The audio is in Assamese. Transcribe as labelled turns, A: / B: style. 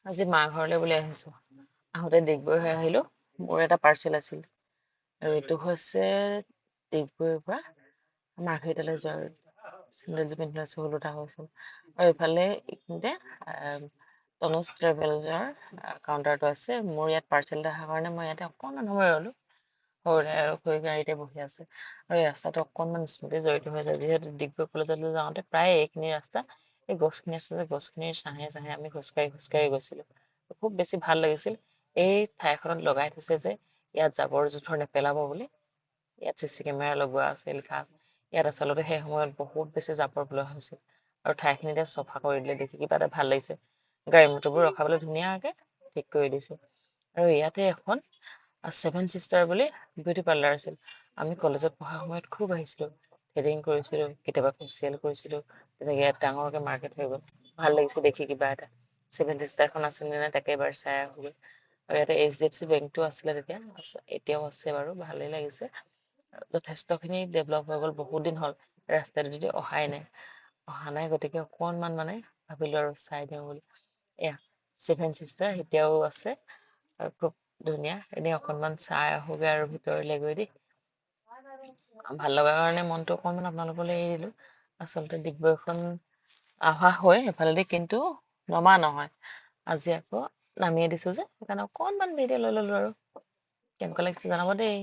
A: আজি মা ঘৰলৈ বুলি আহিছো। আহোতে ডিগবৈ হৈ আহিলো। মোৰ এটা পাৰ্চেল আছিল আৰু এইটো হৈছে ডিগবৈৰ পৰা মাৰ্ঘেৰিটালৈ যোৱাৰ চেণ্ডেলযোৰ পিন্ধি আছো ষোল্ল টা হৈছিল। আৰু ইফালে এইখিনিতে তনুজ ট্ৰেভেলছৰ কাউণ্টাৰটো আছে। মোৰ ইয়াত পাৰ্চেল এটা অহাৰ কাৰণে মই ইয়াতে অকণমান সময় ৰ'লো। সৰুদাই আৰু খুৰী গাড়ীতে বহি আছে আৰু এই ৰাস্তাটো অকণমান স্মৃতি জড়িত হৈ যায়, যিহেতু ডিগবৈ কলেজলৈ যাওঁতে প্ৰায় এইখিনি ৰাস্তা এই গছখিনি আছে যে গছখিনিৰ ছাঁহে ছাঁহে আমি খোজকাঢ়ি গৈছিলো। খুব বেছি ভাল লাগিছিল। এই ঠাইখনত লগাই থৈছে যে ইয়াত জাবৰ জোথৰ নেপেলাব বুলি। ইয়াত চিচি কেমেৰা লগোৱা আছে, লিখা আছে। ইয়াত আচলতে সেই সময়ত বহুত বেছি জাবৰ পেলোৱা হৈছিল আৰু ঠাইখিনিতে চফা কৰি দিলে দেখি কিবা এটা ভাল লাগিছে। গাড়ী মটৰবোৰ ৰখাবলৈ ধুনীয়াকে ঠিক কৰি দিছে। আৰু ইয়াতে এখন ছেভেন চিষ্টাৰ বুলি বিউটি পাৰ্লাৰ আছিল। আমি কলেজত পঢ়াৰ সময়ত খুব আহিছিলো। থ্ৰেডিং কৰিছিলো, কেতিয়াবা ফেচিয়েল কৰিছিলো। তেনেকে ইয়াত ডাঙৰকে মাৰ্কেট হৈ গ'ল। ভাল লাগিছে দেখি কিবা এটা। ছেভেন চিষ্টাৰখন আছে নে নাই তাকে এবাৰ চাই আহোগৈ। আৰু ইয়াতে HDFC বেংকটো আছিলে তেতিয়া, এতিয়াও আছে বাৰু ভালেই লাগিছে। যথেষ্টখিনি ডেভলপ হৈ গ'ল, বহুত দিন হ'ল ৰাস্তাটোদি অহাই নাই। অহা নাই গতিকে অকনমান মানে ভাবিলো আৰু চাই দিওঁ বুলি। এয়া ছেভেন চিষ্টাৰ এতিয়াও আছে আৰু খুব ধুনীয়া। এনেই অকনমান চাই আহোগে আৰু ভিতৰলে গৈ দেই। ভাল লগা কাৰণে মনটো অকনমান আপোনালোকলৈ এৰি দিলো। আচলতে ডিগবৈখন অহা হয় সেইফালেদি, কিন্তু নমা নহয়। আজি আকৌ নামিয়ে দিছো যে সেইকাৰণে অকনমান ভিডিঅ' লৈ ললো আৰু। কেনেকুৱা লাগিছে জনাব দেই।